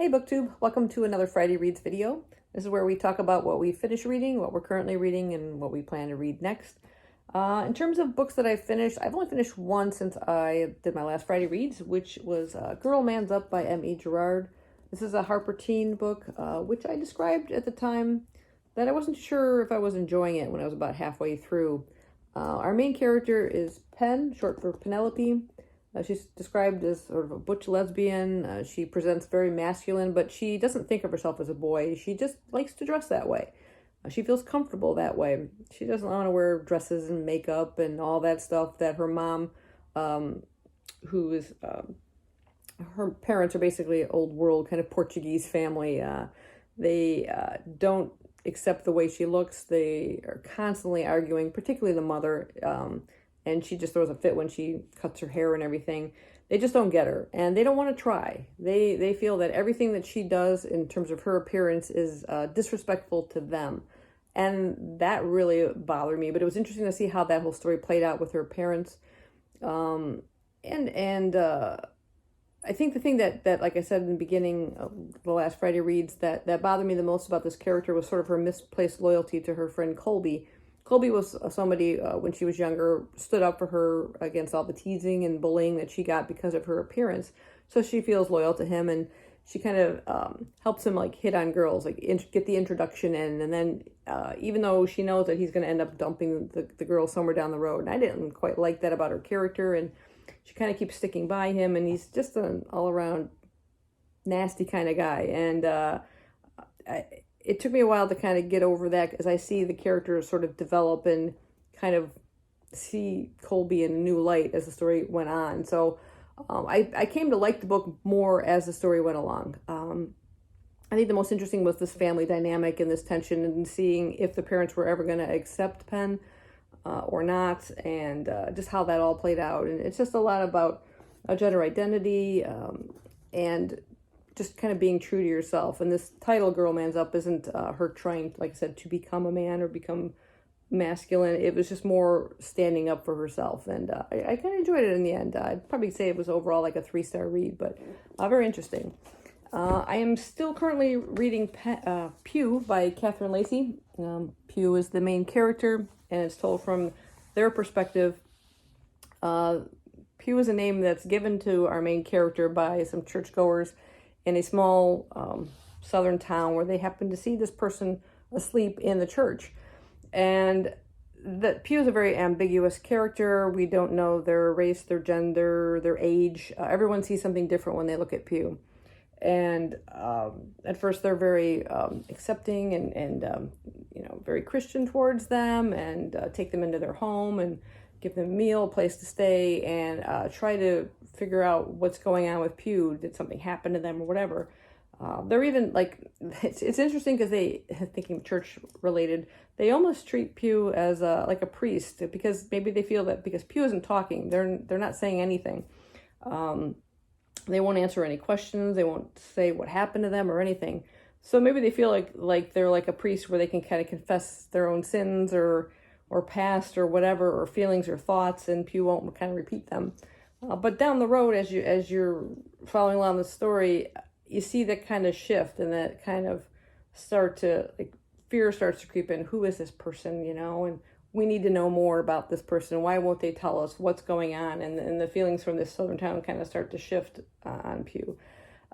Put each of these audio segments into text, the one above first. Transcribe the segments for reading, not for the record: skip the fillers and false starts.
Hey BookTube, welcome to another Friday Reads video. This is where we talk about what we finished reading, what we're currently reading, and what we plan to read next. In terms of books that I've finished, I've only finished one since I did my last Friday Reads, which was Girl Man's Up by M.E. Gerard. This is a Harper Teen book, which I described at the time that I wasn't sure if I was enjoying it when I was about halfway through. Our main character is Pen, short for Penelope. She's described as sort of a butch lesbian. She presents very masculine, but she doesn't think of herself as a boy. She just likes to dress that way. She feels comfortable that way. She doesn't want to wear dresses and makeup and all that stuff that her mom, who is, her parents are basically old world kind of Portuguese family. They don't accept the way she looks. They are constantly arguing, particularly the mother, and she just throws a fit when she cuts her hair and everything. They just don't get her, and they don't want to try. They feel that everything that she does in terms of her appearance is disrespectful to them, and that really bothered me. But it was interesting to see how that whole story played out with her parents, and I think the thing that like I said in the beginning of the last Friday Reads, that bothered me the most about this character was sort of her misplaced loyalty to her friend Colby. Colby was somebody, when she was younger, stood up for her against all the teasing and bullying that she got because of her appearance. So she feels loyal to him, and she kind of helps him like hit on girls, like get the introduction in. And then even though she knows that he's going to end up dumping the girl somewhere down the road, and I didn't quite like that about her character, and she kind of keeps sticking by him, and he's just an all-around nasty kind of guy. And it took me a while to kind of get over that, as I see the characters sort of develop and kind of see Colby in a new light as the story went on. So I came to like the book more as the story went along. I think the most interesting was this family dynamic and this tension, and seeing if the parents were ever going to accept Pen or not, and just how that all played out. And it's just a lot about gender identity and just kind of being true to yourself. And this title, Girl Man's Up, isn't her trying, like I said, to become a man or become masculine. It was just more standing up for herself. And I kind of enjoyed it in the end. I'd probably say it was overall like a 3-star read, but very interesting. I am still currently reading Pew by Catherine Lacey. Pew is the main character, and it's told from their perspective. Pew is a name that's given to our main character by some churchgoers in a small southern town where they happen to see this person asleep in the church. And that Pew is a very ambiguous character. We don't know their race, their gender, their age. Everyone sees something different when they look at Pew. And at first they're very accepting and very Christian towards them, and take them into their home and give them a meal, a place to stay, and try to figure out what's going on with Pew. Did something happen to them or whatever? They're even like, it's interesting because they, thinking church related, they almost treat Pew as like a priest, because maybe they feel that because Pew isn't talking, they're not saying anything. They won't answer any questions. They won't say what happened to them or anything. So maybe they feel like they're like a priest where they can kind of confess their own sins or past or whatever, or feelings or thoughts, and Pew won't kind of repeat them. But down the road, as you're following along the story, you see that kind of shift, and that kind of start to, like, fear starts to creep in. Who is this person, and we need to know more about this person. Why won't they tell us what's going on? And the feelings from this southern town kind of start to shift on Pew.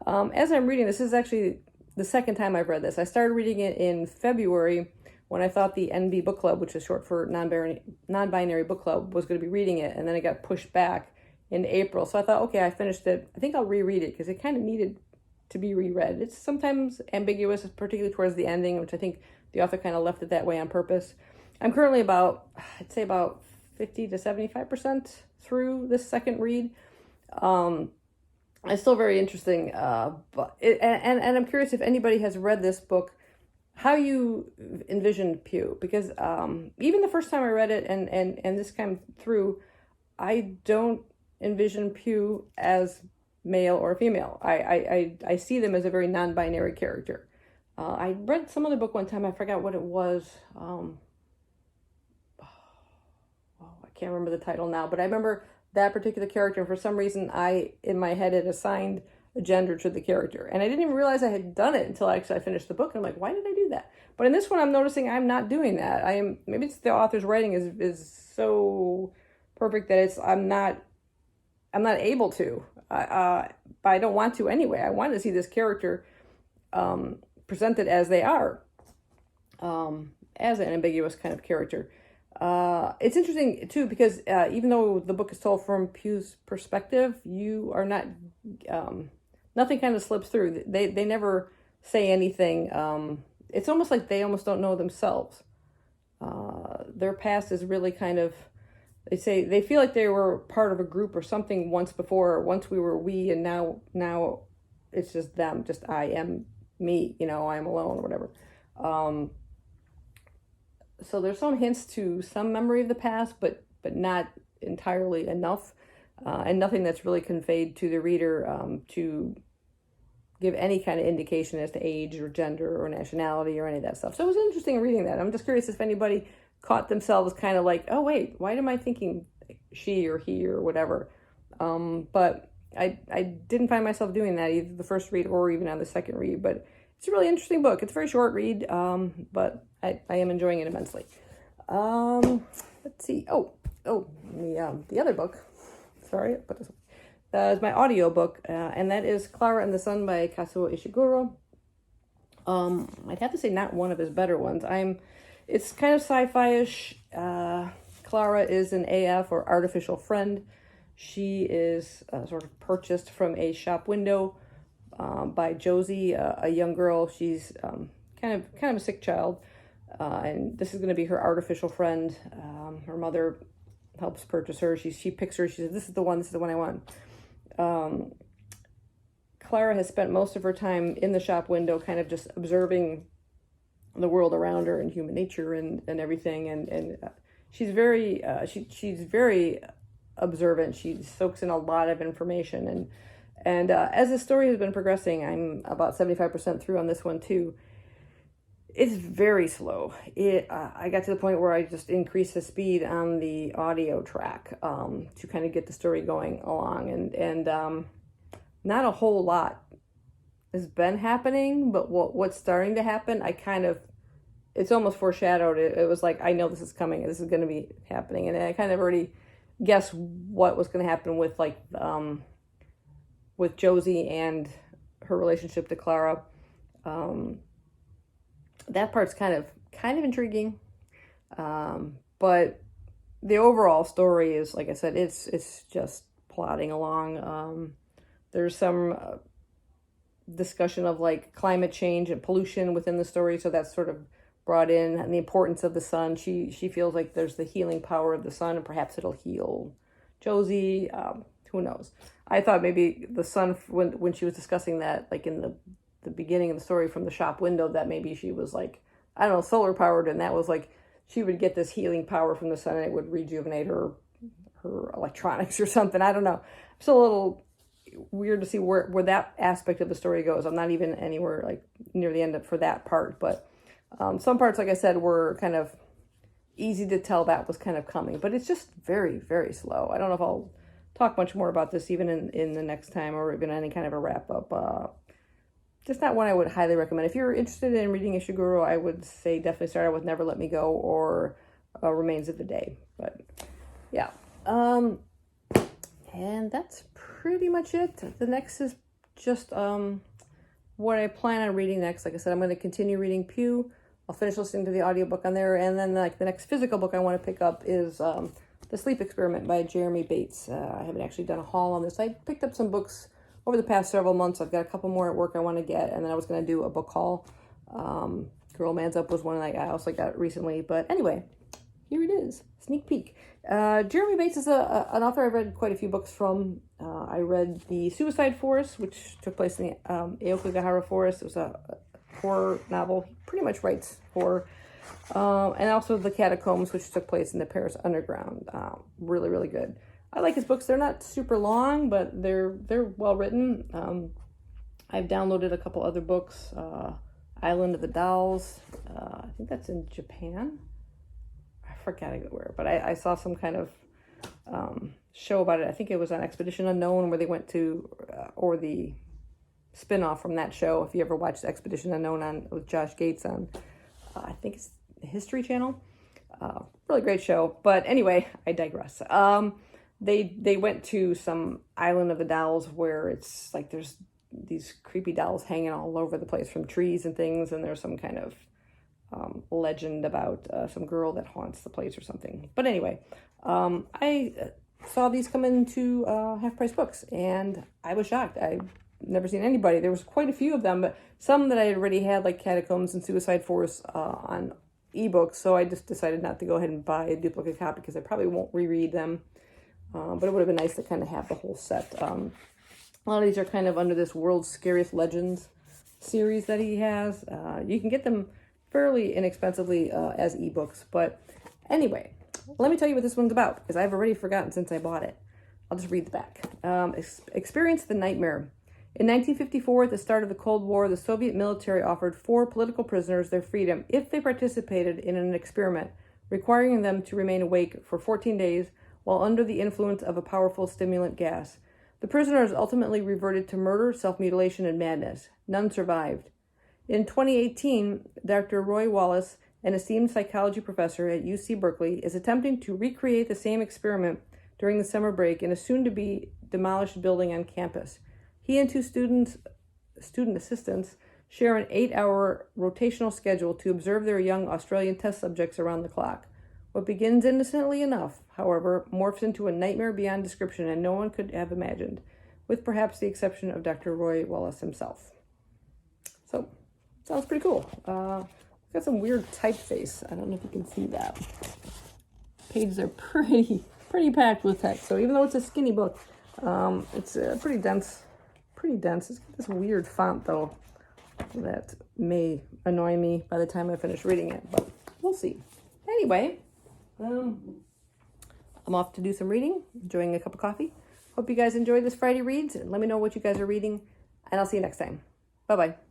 As I'm reading, this is actually the second time I've read this. I started reading it in February when I thought the NB Book Club, which is short for non-binary book club, was going to be reading it, and then it got pushed back in April. So I thought, okay, I finished it. I think I'll reread it because it kind of needed to be reread. It's sometimes ambiguous, particularly towards the ending, which I think the author kind of left it that way on purpose. I'm currently I'd say about 50 to 75% through this second read. It's still very interesting, but and I'm curious if anybody has read this book, how you envisioned Pew, because even the first time I read it and this came through, I don't envision Pew as male or female. I see them as a very non-binary character. I read some other book one time. I forgot what it was. I can't remember the title now, but I remember that particular character. And for some reason, in my head, it assigned a gender to the character. And I didn't even realize I had done it until I finished the book. And I'm like, why did I do that? But in this one, I'm noticing I'm not doing that. Maybe it's the author's writing is so perfect that I'm not able to. But I don't want to anyway. I want to see this character presented as they are, as an ambiguous kind of character. It's interesting too because even though the book is told from Pugh's perspective, you are not. Nothing kind of slips through. They never say anything. It's almost like they almost don't know themselves. Their past is really kind of. They feel like they were part of a group or something once before. Once we were we, and now it's just them. Just I am me. I am alone or whatever. So there's some hints to some memory of the past, but not entirely enough, and nothing that's really conveyed to the reader to give any kind of indication as to age or gender or nationality or any of that stuff. So it was interesting reading that. I'm just curious if anybody caught themselves kind of like, oh wait, why am I thinking she or he or whatever? But I didn't find myself doing that either the first read or even on the second read. But it's a really interesting book. It's a very short read, but I am enjoying it immensely. Let's see. The other book. Sorry, but this is my audiobook, and that is Clara and the Sun by Kazuo Ishiguro. I'd have to say not one of his better ones. It's kind of sci-fi-ish. Clara is an AF or artificial friend. She is sort of purchased from a shop window by Josie, a young girl. She's kind of a sick child, and this is going to be her artificial friend. Her mother helps purchase her. She picks her. She says, "This is the one I want." Clara has spent most of her time in the shop window, kind of just observing the world around her and human nature and everything. And she's very she's very observant. She soaks in a lot of information. And as the story has been progressing, I'm about 75% through on this one too. It's very slow. I got to the point where I just increased the speed on the audio track to kind of get the story going along. And not a whole lot has been happening, but what's starting to happen, it's almost foreshadowed. It was like, I know this is coming. This is going to be happening. And I kind of already guessed what was going to happen with with Josie and her relationship to Clara. That part's kind of intriguing. But the overall story is, like I said, it's just plodding along. There's some discussion of like climate change and pollution within the story, so that's sort of brought in, and the importance of the sun. She feels like there's the healing power of the sun, and perhaps it'll heal Josie. Who knows? I thought maybe the sun, when she was discussing that, like in the beginning of the story from the shop window, that maybe she was like, I don't know, solar powered, and that was like she would get this healing power from the sun and it would rejuvenate her electronics or something. I don't know. It's a little weird to see where that aspect of the story goes. I'm not even anywhere like near the end for that part, but some parts, like I said, were kind of easy to tell that was kind of coming, but it's just very, very slow. I don't know if I'll talk much more about this even in the next time or even any kind of a wrap up. Just not one I would highly recommend. If you're interested in reading Ishiguro, I would say definitely start out with Never Let Me Go or Remains of the Day. But yeah. And that's pretty much it. The next is just what I plan on reading next. Like I said, I'm going to continue reading Pugh. I'll finish listening to the audiobook on there. And then like the next physical book I want to pick up is The Sleep Experiment by Jeremy Bates. I haven't actually done a haul on this. I picked up some books over the past several months. I've got a couple more at work I want to get. And then I was going to do a book haul. Girl Man's Up was one that I also got recently. But anyway, here it is. Sneak peek. Jeremy Bates is an author I've read quite a few books from. I read The Suicide Forest, which took place in the Aokigahara Forest. It was a horror novel. He pretty much writes horror. And also The Catacombs, which took place in the Paris Underground. Really, really good. I like his books. They're not super long, but they're well written. I've downloaded a couple other books. Island of the Dolls. I think that's in Japan. I forgot where, but I saw some kind of show about it. I think it was on Expedition Unknown where they went to, or the spin-off from that show. If you ever watched Expedition Unknown with Josh Gates on, I think it's the History Channel. Really great show. But anyway, I digress. They went to some island of the dolls where it's like there's these creepy dolls hanging all over the place from trees and things, and there's some kind of legend about some girl that haunts the place or something. But anyway, I saw these come into Half Price Books, and I was shocked. I've never seen anybody. There was quite a few of them, but some that I already had, like Catacombs and Suicide Force, on ebooks. So I just decided not to go ahead and buy a duplicate copy because I probably won't reread them. But it would have been nice to kind of have the whole set. A lot of these are kind of under this World's Scariest Legends series that he has. You can get them fairly inexpensively as ebooks. But anyway, let me tell you what this one's about, because I've already forgotten since I bought it. I'll just read the back. Experience the Nightmare. In 1954, at the start of the Cold War, the Soviet military offered 4 political prisoners their freedom if they participated in an experiment, requiring them to remain awake for 14 days while under the influence of a powerful stimulant gas. The prisoners ultimately reverted to murder, self-mutilation, and madness. None survived. In 2018, Dr. Roy Wallace, an esteemed psychology professor at UC Berkeley, is attempting to recreate the same experiment during the summer break in a soon-to-be demolished building on campus. He and 2 student assistants share an 8-hour rotational schedule to observe their young Australian test subjects around the clock. What begins innocently enough, however, morphs into a nightmare beyond description, and no one could have imagined, with perhaps the exception of Dr. Roy Wallace himself. So, sounds pretty cool. Got some weird typeface. I don't know if you can see that. Pages are pretty packed with text. So even though it's a skinny book, it's pretty dense. It's got this weird font, though, that may annoy me by the time I finish reading it, but we'll see. Anyway, I'm off to do some reading, enjoying a cup of coffee. Hope you guys enjoyed this Friday reads, and let me know what you guys are reading, and I'll see you next time. Bye-bye.